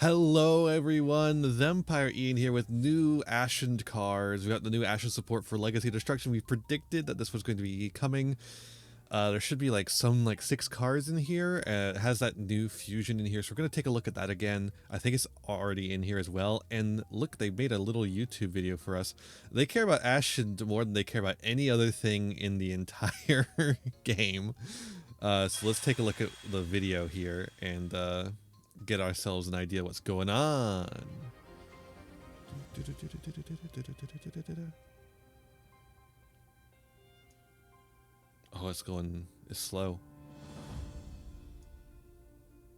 Hello everyone, Thempire Ian here with new Ashen cards. We got the new Ashen support for Legacy Destruction. We predicted that this was going to be coming. There should be like 6 cards in here. It has that new fusion in here, so we're going to take a look at that again. I think it's already in here as well. And look, they made a little YouTube video for us. They care about Ashen more than they care about any other thing in the entire game. So let's take a look at the video here and get ourselves an idea what's going on. Oh, it's slow.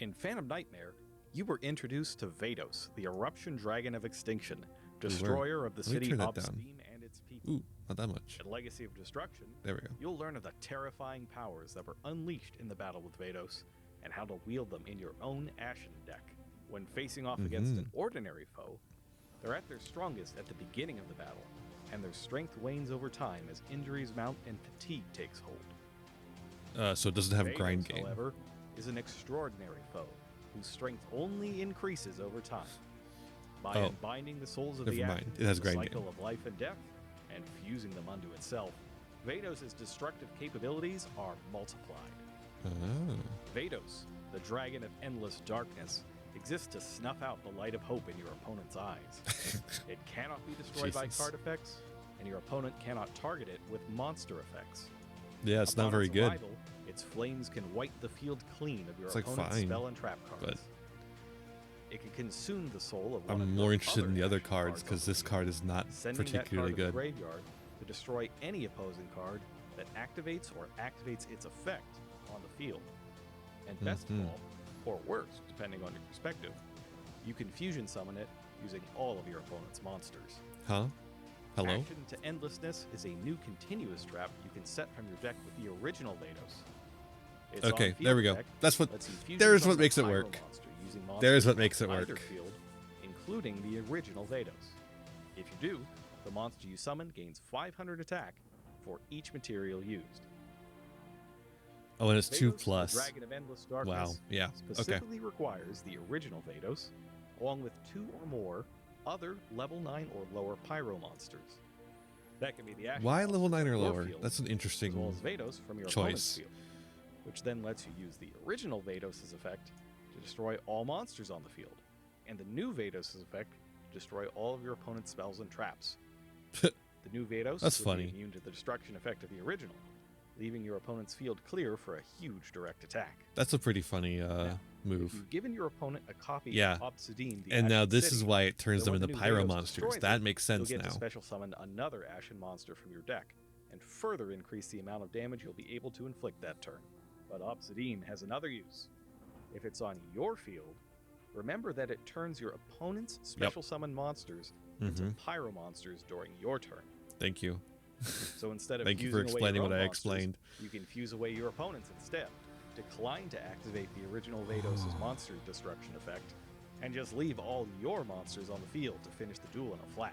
In Phantom Nightmare, you were introduced to Vados, the Eruption Dragon of Extinction, destroyer of the city Obsidian and its people. Ooh, not that much. In Legacy of Destruction, there we go. You'll learn of the terrifying powers that were unleashed in the battle with Vados, and how to wield them in your own Ashen deck. When facing off against an ordinary foe, they're at their strongest at the beginning of the battle, and their strength wanes over time as injuries mount and fatigue takes hold. So it doesn't have Vados, grind game. However, is an extraordinary foe whose strength only increases over time. By unbinding the souls of the Ashen, it has grind cycle game. of life and death, and fusing them unto itself, Vados' destructive capabilities are multiplied. Vados, the dragon of endless darkness, exists to snuff out the light of hope in your opponent's eyes. It cannot be destroyed by card effects, and your opponent cannot target it with monster effects. Yeah, it's not very good. Its flames can wipe the field clean of your It's opponent's fine, spell and trap cards. but it can consume the soul of one I'm of more your interested in the other Ashen cards because this card is not sending particularly that card good. to the graveyard to destroy any opposing card that activates or activates its effect on the field. And best of all, or worse, depending on your perspective, you can fusion summon it using all of your opponent's monsters. Huh? Hello? Action to Endlessness is a new continuous trap you can set from your deck with the original Vados. Its Okay, there we go. That's what. lets you fusion There's summon what makes a it pyro work. monster using There's monsters what makes it from either work. Field, including the original Vados. If you do, the monster you summon gains 500 attack for each material used. Oh, and it's Vados, 2+. the Dragon of Endless Darkness, Wow. Yeah. Okay. specifically requires the original Vados, along with 2 or more other level 9 or lower pyro monsters. That can be the Ashen Why monster level 9 or from your lower? field, That's an as interesting well as Vados from your opponent's choice. field, which then lets you use the original Vados' effect to destroy all monsters on the field, and the new Vados' effect to destroy all of your opponent's spells and traps. The new Vados That's would funny. be immune to the destruction effect of the original, leaving your opponent's field clear for a huge direct attack. That's a pretty funny If move. you've given your opponent a copy Yeah. of Obsidian, the And now Ashen this City, is why it turns so them when into the new pyro Vados monsters. destroys That it, makes you'll sense get now. to special summon another Ashen monster from your deck, and further increase the amount of damage you'll be able to inflict that turn. But Obsidian has another use. If it's on your field, remember that it turns your opponent's special summon monsters into pyro monsters during your turn. Thank you. So instead of Thank you for fusing away explaining your what own I monsters, explained. you can fuse away your opponent's instead. Decline to activate the original Vados' monster destruction effect, and just leave all your monsters on the field to finish the duel in a flash.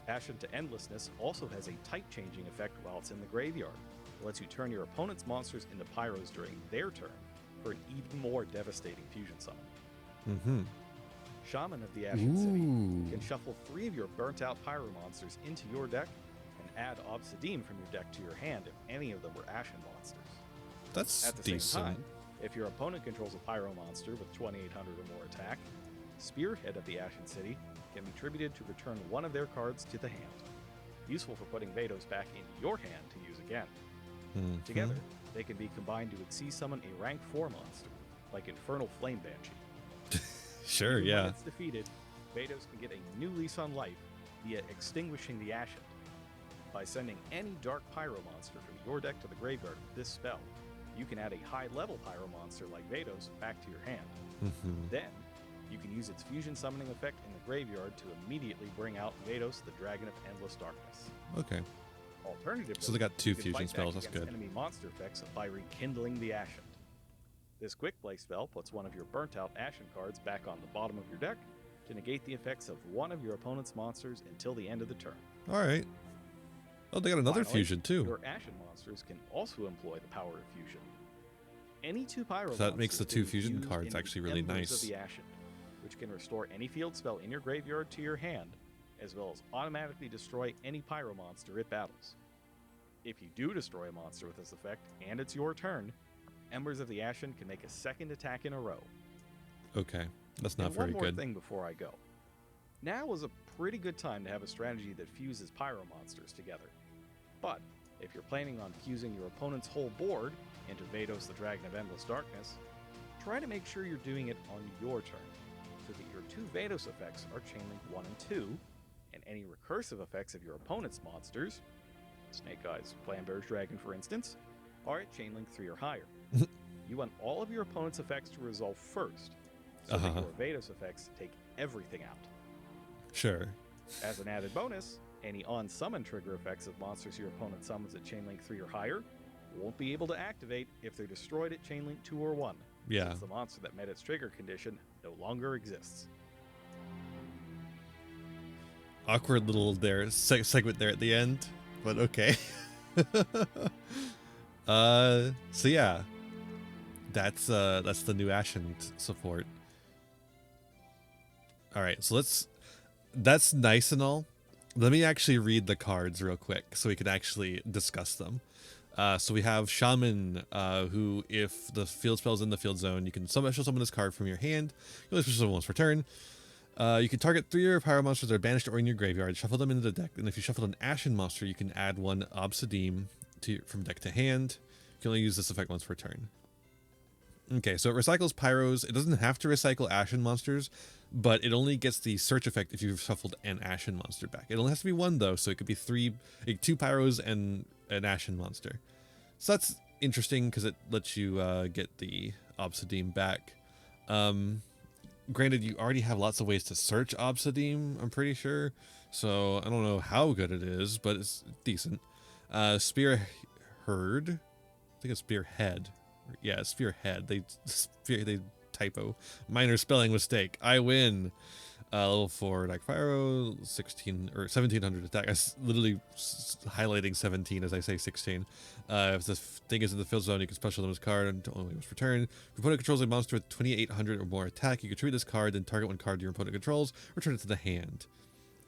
Ashen to Endlessness also has a type changing effect while it's in the graveyard. It lets you turn your opponent's monsters into pyros during their turn for an even more devastating fusion summon. Shaman of the Ashen City can shuffle 3 of your burnt out pyro monsters into your deck and add Obsidian from your deck to your hand if any of them were Ashen monsters. That's At the decent. same time, if your opponent controls a pyro monster with 2800 or more attack, Spearhead of the Ashen City can be attributed to return one of their cards to the hand, useful for putting Vados back into your hand to use again. Together, they can be combined to Exceed summon a rank 4 monster, like Infernal Flame Banshee. Sure, Even yeah. when it's defeated, Vados can get a new lease on life via extinguishing the Ashen. By sending any dark pyro monster from your deck to the graveyard with this spell, you can add a high-level pyro monster like Vados back to your hand. Then, you can use its fusion summoning effect in the graveyard to immediately bring out Vados, the Dragon of Endless Darkness. Okay. Alternatively, So they got 2 you can fusion fight back spells. That's against good. enemy monster effects by rekindling the Ashen. This quick play spell puts one of your burnt out Ashen cards back on the bottom of your deck to negate the effects of one of your opponent's monsters until the end of the turn. All right. Oh, they got another Finally, fusion too. Your Ashen monsters can also employ the power of fusion. Any 2 pyro So that makes the monsters 2 can be fusion fused cards into actually the really embers nice. Of the Ashen, which can restore any field spell in your graveyard to your hand, as well as automatically destroy any pyro monster it battles. If you do destroy a monster with this effect, and it's your turn, Embers of the Ashen can make a second attack in a row. Okay, that's not very good. One more thing before I go. Now is a pretty good time to have a strategy that fuses pyro monsters together. But if you're planning on fusing your opponent's whole board into Vados the Dragon of Endless Darkness, try to make sure you're doing it on your turn, so that your two Vados effects are Chainlink 1 and 2, and any recursive effects of your opponent's monsters, Snake Eyes, Flamberge Dragon for instance, are at Chainlink 3 or higher. You want all of your opponent's effects to resolve first, so that your Vados effects take everything out. Sure. As an added bonus, any on-summon trigger effects of monsters your opponent summons at Chainlink 3 or higher won't be able to activate if they're destroyed at Chainlink 2 or 1. Yeah. Since the monster that met its trigger condition no longer exists. Awkward little segment there at the end, but okay. So yeah, that's the new Ashen support. All right, so that's nice and all. Let me actually read the cards real quick so we can actually discuss them. So we have Shaman, who, if the field spell is in the field zone, you can special summon this card from your hand. You only special summon once per turn. You can target 3 of your pyro monsters that are banished or in your graveyard, shuffle them into the deck, and if you shuffle an Ashen monster, you can add 1 Obsidian from deck to hand. You can only use this effect once per turn. Okay, so it recycles pyros. It doesn't have to recycle Ashen monsters, but it only gets the search effect if you've shuffled an Ashen monster back. It only has to be 1 though, so it could be 2 pyros and an Ashen monster. So that's interesting because it lets you get the Obsidian back. Granted, you already have lots of ways to search Obsidian, I'm pretty sure. So I don't know how good it is, but it's decent. Spearhead. I think it's Spearhead. Yeah, Spearhead. They typo. Minor spelling mistake. I win. Level 4 attack pyro, 16 or 1700 attack. I was literally highlighting 17 as I say 16. If the thing is in the field zone, you can special summon this card and only once per turn. If your opponent controls a monster with 2800 or more attack, you can tribute this card, then target 1 card your opponent controls, return it to the hand.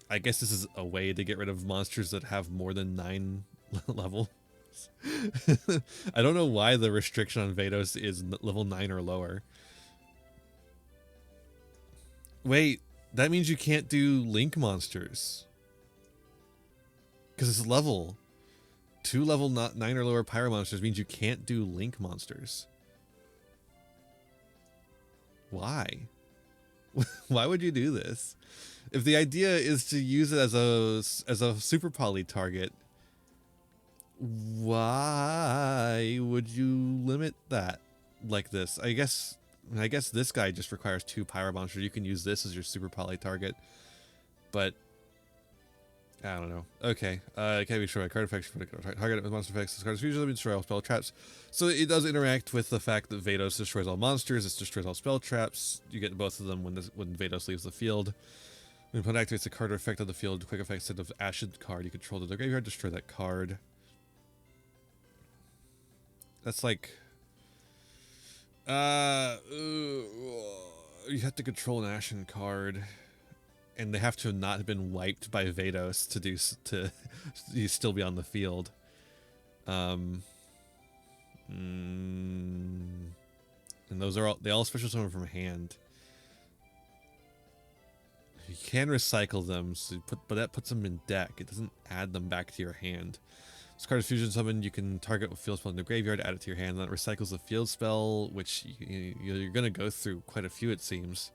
I guess this is a way to get rid of monsters that have more than 9 level. I don't know why the restriction on Vados is level 9 or lower. Wait, that means you can't do Link monsters. Because it's level. 2 level 9 or lower pyro monsters means you can't do Link monsters. Why? Why would you do this? If the idea is to use it as a super poly target, why would you limit that like this? I guess this guy just requires 2 pyro monsters. You can use this as your super poly target, but I don't know. Okay, it can't be destroyed by card effects. Target it with monster effects. This card is usually destroy all spell traps. So it does interact with the fact that Vados destroys all monsters. It destroys all spell traps. You get both of them when Vados leaves the field. When your opponent activates a card or effect on the field, quick effect instead of Ashen card you control to the graveyard, destroy that card. That's like, you have to control an Ashen card, and they have to not have been wiped by Vados to you still be on the field. And those are they all special summon from hand. You can recycle them, but that puts them in deck. It doesn't add them back to your hand. This card is fusion summoned. You can target a field spell in the graveyard, add it to your hand, then it recycles the field spell, which you're going to go through quite a few, it seems.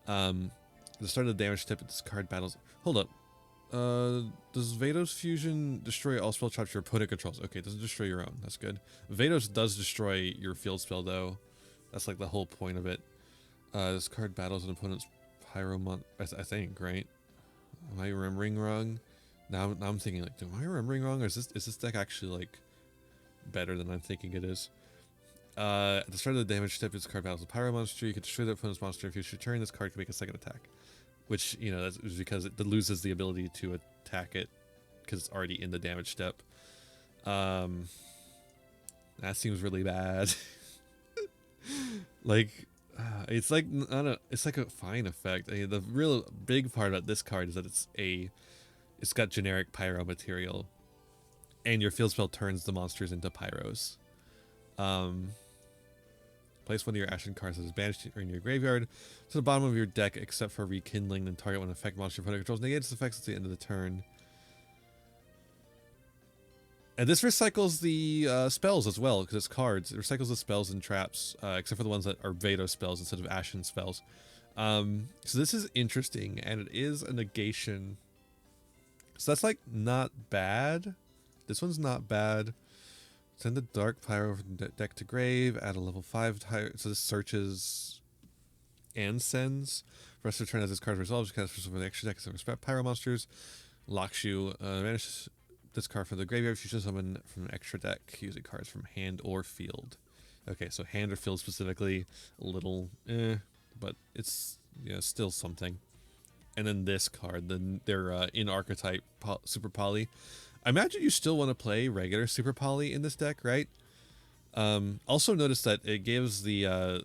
At the start of the damage step, this card battles. Hold up. Does Vados fusion destroy all spell traps your opponent controls? Okay, it doesn't destroy your own. That's good. Vados does destroy your field spell, though. That's like the whole point of it. This card battles an opponent's Pyromon. I think, right? Am I remembering wrong? Now I'm thinking, like, am I remembering wrong, or is this deck actually like better than I'm thinking it is? At the start of the damage step, this card battles a pyro monster. You can destroy the opponent's monster. If you return, this card can make a second attack, which that's because it loses the ability to attack it because it's already in the damage step. That seems really bad. Like, It's like, I don't know, it's like a fine effect. I mean, the real big part about this card is that it's got generic pyro material, and your field spell turns the monsters into pyros. Um, Place one of your Ashen cards that is banished in your graveyard to the bottom of your deck, except for rekindling, and target one effect monster your opponent controls negates effects at the end of the turn. And this recycles the spells as well, because it's cards. It recycles the spells and traps, except for the ones that are Vado spells instead of Ashen spells. So this is interesting, and it is a negation. So that's like not bad. This one's not bad. Send the Dark Pyro from deck to grave. Add a level 5 so this searches and sends. For rest of the turn as this card resolves, you cast for the extra deck of respect Pyro monsters. Locks you. Banish this card from the graveyard. Fusion summon from an extra deck using cards from hand or field. Okay, so hand or field specifically, a little but it's still something. And then this card, they're in archetype super poly. I imagine you still want to play regular super poly in this deck, right? Also notice that it gives the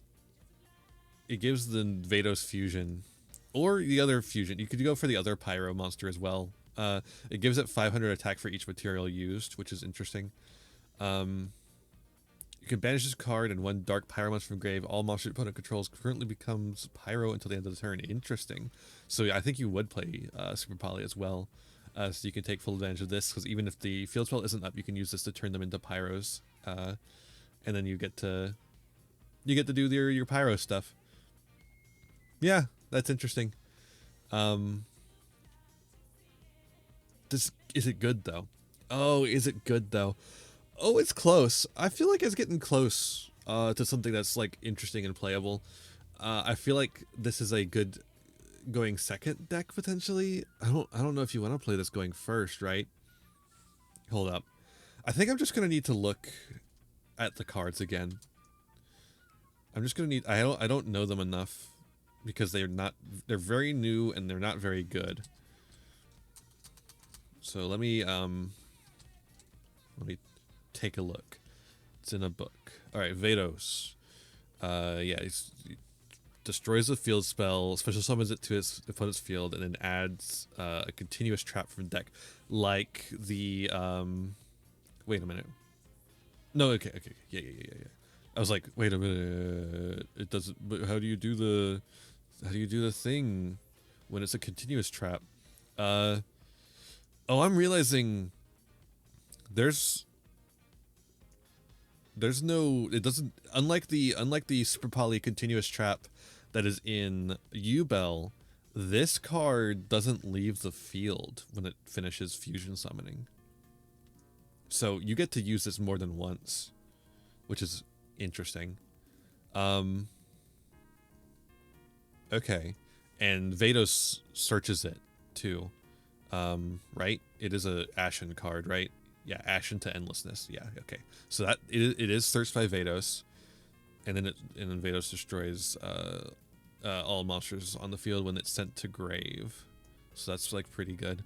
Vados fusion, or the other fusion. You could go for the other pyro monster as well. It gives it 500 attack for each material used, which is interesting. You can banish this card and one dark pyro monster from grave. All monster opponent controls currently becomes pyro until the end of the turn. Interesting. So I think you would play super poly as well. So you can take full advantage of this, because even if the field spell isn't up, you can use this to turn them into pyros, and then you get to do your pyro stuff. Yeah, that's interesting. Is it good though? Oh, is it good though? Oh, it's close. I feel like it's getting close to something that's like interesting and playable. I feel like this is a good going second deck potentially. I don't know if you want to play this going first, right? Hold up. I think I'm just gonna need to look at the cards again. I'm just gonna need. I don't know them enough, because they're very new and they're not very good. So let me take a look. It's in a book. All right, Vados. Yeah, he destroys the field spell, special summons it to its opponent's field, and then adds a continuous trap from deck, like the Wait a minute. No, okay, yeah. I was like, wait a minute. It doesn't. But how do you do the thing when it's a continuous trap? Oh, I'm realizing there's no. It doesn't. Unlike the super poly continuous trap that is in Yubel, this card doesn't leave the field when it finishes fusion summoning. So you get to use this more than once, which is interesting. Okay, and Vados searches it too, right? It is a Ashen card, right? Yeah, Ashen to Endlessness. Yeah, okay. So that it is searched by Vados, and then Vados destroys all monsters on the field when it's sent to grave. So that's like pretty good.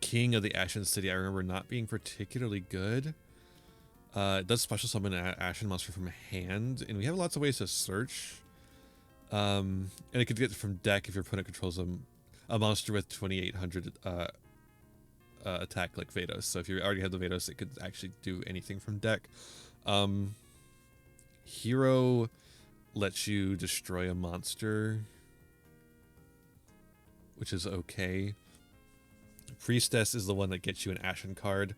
King of the Ashen City, I remember not being particularly good. It does special summon an Ashen monster from hand, and we have lots of ways to search. And it could get from deck if your opponent controls a monster with 2800 attack like Vados. So if you already have the Vados, it could actually do anything from deck. Hero lets you destroy a monster, which is okay. Priestess is the one that gets you an Ashen card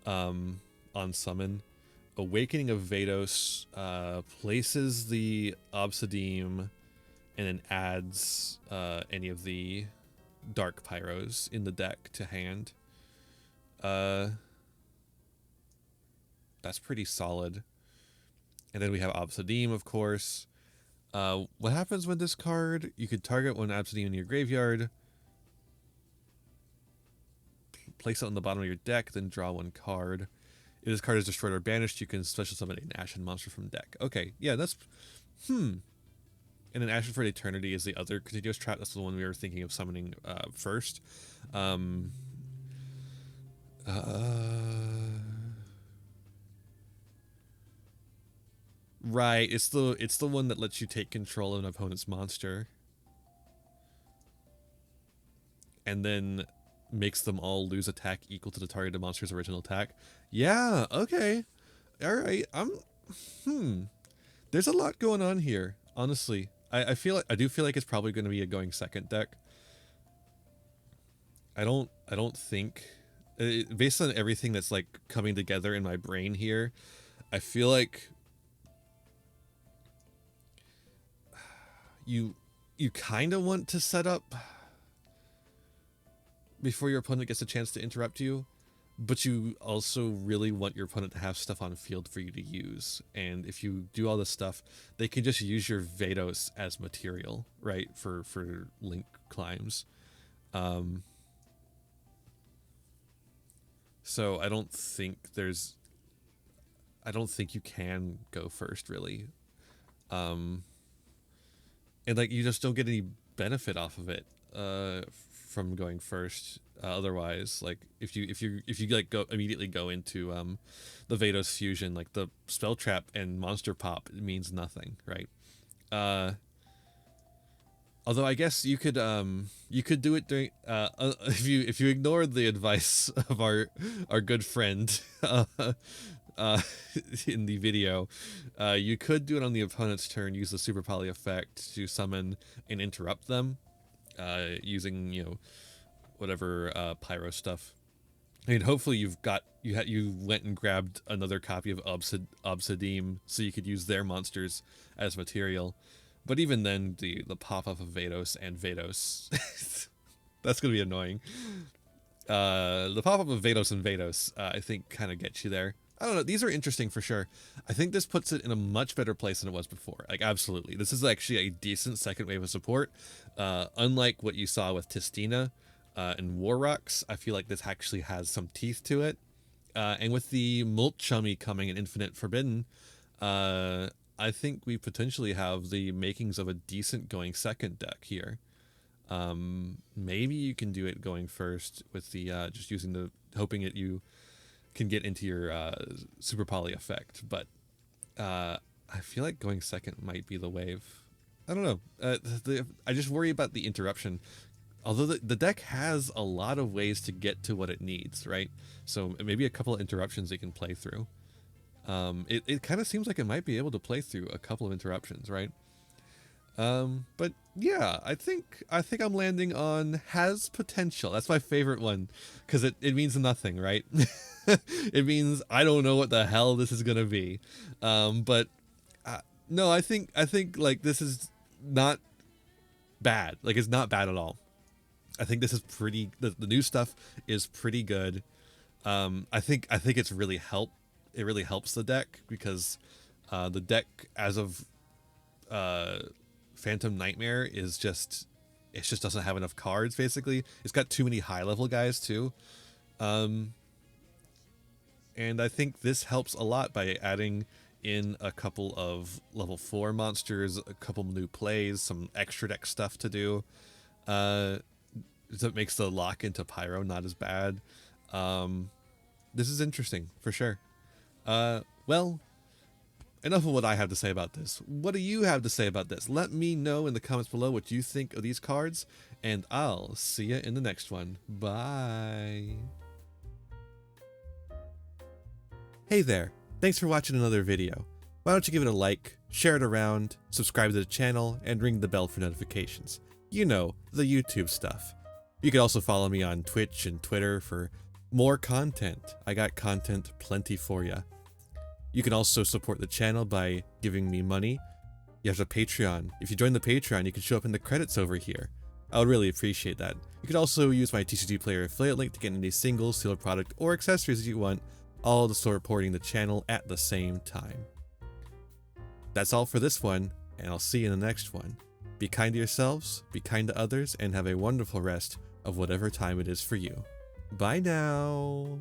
on summon. Awakening of Vados places the Obsidian and then adds any of the Dark Pyros in the deck to hand. That's pretty solid. And then we have Obsidian, of course. What happens with this card? You could target one Obsidian in your graveyard, place it on the bottom of your deck, then draw one card. If this card is destroyed or banished, you can special summon an Ashen monster from deck. Okay, yeah, that's... And then Ashen for Eternity is the other continuous trap. That's the one we were thinking of summoning first. Right, it's the one that lets you take control of an opponent's monster. And then makes them all lose attack equal to the targeted monster's original attack. Yeah, okay. Alright, there's a lot going on here, honestly. I feel like I do feel like it's probably gonna be a going second deck. I don't think based on everything that's like coming together in my brain here, I feel like you kind of want to set up before your opponent gets a chance to interrupt you, but you also really want your opponent to have stuff on field for you to use. And if you do all this stuff, they can just use your Vados as material, right, for link climbs. So I don't think you can go first, really. And like you just don't get any benefit off of it from going first. Otherwise, like if you like immediately go into the Vados fusion, like the spell trap and monster pop means nothing, right? Although I guess you could do it during if you ignore the advice of our good friend in the video, you could do it on the opponent's turn, use the super poly effect to summon and interrupt them, using, you know, whatever pyro stuff. I mean, hopefully you went and grabbed another copy of Obsidian so you could use their monsters as material. But even then, the pop-up of Vados and Vados, that's going to be annoying. The pop-up of Vados and Vados, I think, kind of gets you there. I don't know. These are interesting for sure. I think this puts it in a much better place than it was before. Like, absolutely. This is actually a decent second wave of support. Unlike what you saw with Tistina and War Rocks, I feel like this actually has some teeth to it. And with the Mulchummy coming in Infinite Forbidden, I think we potentially have the makings of a decent going second deck here. Maybe you can do it going first with the just using the hoping that you can get into your super poly effect, but I feel like going second might be the wave. I don't know. I just worry about the interruption. Although the deck has a lot of ways to get to what it needs, right? So maybe a couple of interruptions it can play through. It kind of seems like it might be able to play through a couple of interruptions, right? But yeah, I think I'm landing on has potential. That's my favorite one because it means nothing, right? It means I don't know what the hell this is gonna be. But no, I think like this is not bad. Like it's not bad at all. I think this is pretty. The new stuff is pretty good. I think it's really helped. It really helps the deck because the deck as of Phantom Nightmare is just doesn't have enough cards. Basically, it's got too many high level guys too, and I think this helps a lot by adding in a couple of level 4 monsters, a couple new plays, some extra deck stuff to do. That makes the lock into Pyro not as bad. This is interesting for sure. Well, enough of what I have to say about this. What do you have to say about this? Let me know in the comments below what you think of these cards, and I'll see you in the next one. Bye. Hey there. Thanks for watching another video. Why don't you give it a like, share it around, subscribe to the channel, and ring the bell for notifications. You know, the YouTube stuff. You can also follow me on Twitch and Twitter for more content. I got content plenty for ya. You can also support the channel by giving me money. You have a Patreon. If you join the Patreon, you can show up in the credits over here. I would really appreciate that. You could also use my TCG player affiliate link to get any single, sealed product, or accessories you want, all to supporting the channel at the same time. That's all for this one, and I'll see you in the next one. Be kind to yourselves, be kind to others, and have a wonderful rest of whatever time it is for you. Bye now!